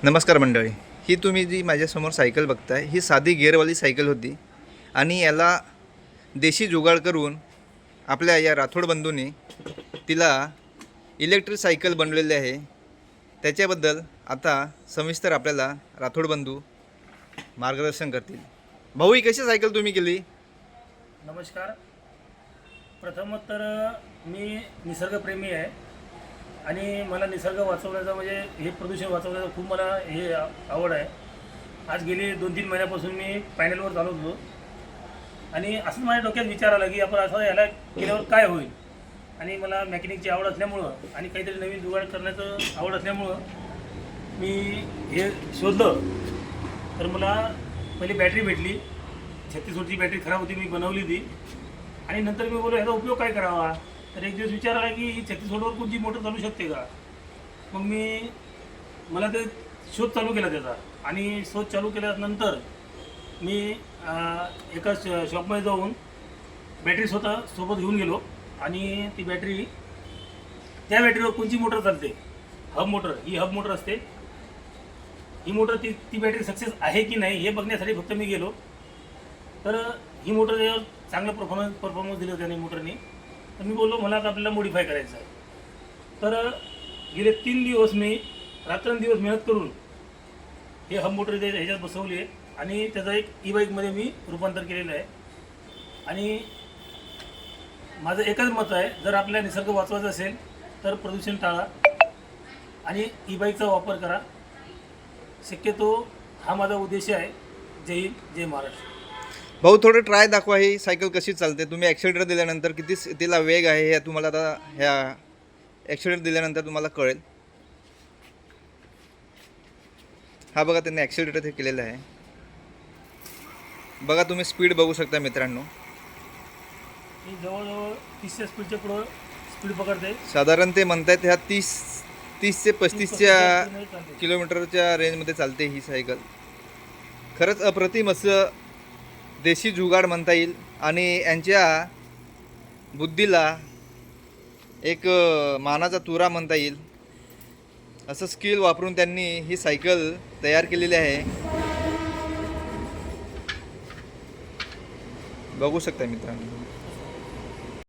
नमस्कार मंडळी, ही तुम्ही जी माझ्यासमोर सायकल बघताय ही साधी गिअरवाली सायकल होती आणि याला देशी जुगाड करून आपल्या या राठोड बंधूंनी तिला इलेक्ट्रिक सायकल बनवलेली आहे। त्याच्याबद्दल आता सविस्तर आपल्याला राठोड बंधू मार्गदर्शन करतील। भाऊ, ही कशी सायकल तुम्ही केली? नमस्कार। प्रथम तर मी निसर्गप्रेमी आहे आणि मला निसर्ग वाचवण्याचा म्हणजे हे प्रदूषण वाचवण्याचा खूप मला हे आवड आहे। आज गेली 2-3 महिन्यापासून मी पॅनलवर चालवत होतो आणि असं माझ्या डोक्यात विचार आला की आपण असं याला केल्यावर काय होईल। आणि मला मेकॅनिकची आवड असल्यामुळं आणि काहीतरी नवीन जुगाड करण्याचं आवड असल्यामुळं मी हे शोधलं। तर मला पहिली बॅटरी भेटली, 36 वोल्टची बॅटरी खराब होती, मी बनवली ती आणि नंतर मी बोललो ह्याचा उपयोग काय करावा। तर एक दिवस विचार आला की 36 वोल्टवर कोणती मोटर चालू शकते का। मग मला ते शोध चालू केला त्याचा आणि शोध चालू केल्यानंतर मी एका शॉपमध्ये जाऊन बॅटरी सोबत घेऊन गेलो आणि ती बॅटरी त्या बॅटरीवर कोणती मोटर चालते, हब मोटर, ही हब मोटर असते। ही मोटर ती बॅटरी सक्सेस आहे की नाही हे बघण्यासाठी फक्त मी गेलो। तर ही मोटर त्याच्यावर चांगलं परफॉर्मन्स दिलं त्याने मोटरने। तर मी बोललो मला आता आपल्याला मॉडिफाय करायचं आहे। तर गेले 3 दिवस मी रात्रंदिवस मेहनत करून हे हब मोटर ह्याच्यात बसवली आहे आणि त्याचा एक ई-बाईकमध्ये मी रूपांतर केलेलं आहे। आणि माझं एकच मत आहे, जर आपल्याला निसर्ग वाचवायचा असेल तर प्रदूषण टाळा आणि ई-बाईकचा वापर करा। शक्यतो हा माझा उद्देश आहे। जय हिंद, जय महाराष्ट्र। भाऊ, थोडं ट्राय दाखवा, ही सायकल कशी चालते। तुम्ही ॲक्सिलेटर दिल्यानंतर किती तिला वेग आहे हे तुम्हाला आता ह्या ॲक्सिलेटर दिल्यानंतर तुम्हाला कळेल। हा बघा, त्यांनी ॲक्सिलेटर हे केलेलं आहे। बघा, तुम्ही स्पीड बघू शकता मित्रांनो। ही जवळजवळ 30च्या स्पीडच्या पुढं स्पीड पकडते। साधारण ते म्हणतात ह्या 30 ते 35च्या किलोमीटरच्या रेंजमध्ये चालते ही सायकल। खरंच अप्रतिम असं देशी जुगाड म्हणता येईल आणि यांच्या बुद्धीला एक मानाचा तुरा म्हणता येईल। असं स्किल वापरून त्यांनी ही सायकल तयार केलेली आहे, बघू शकता मित्रांनो।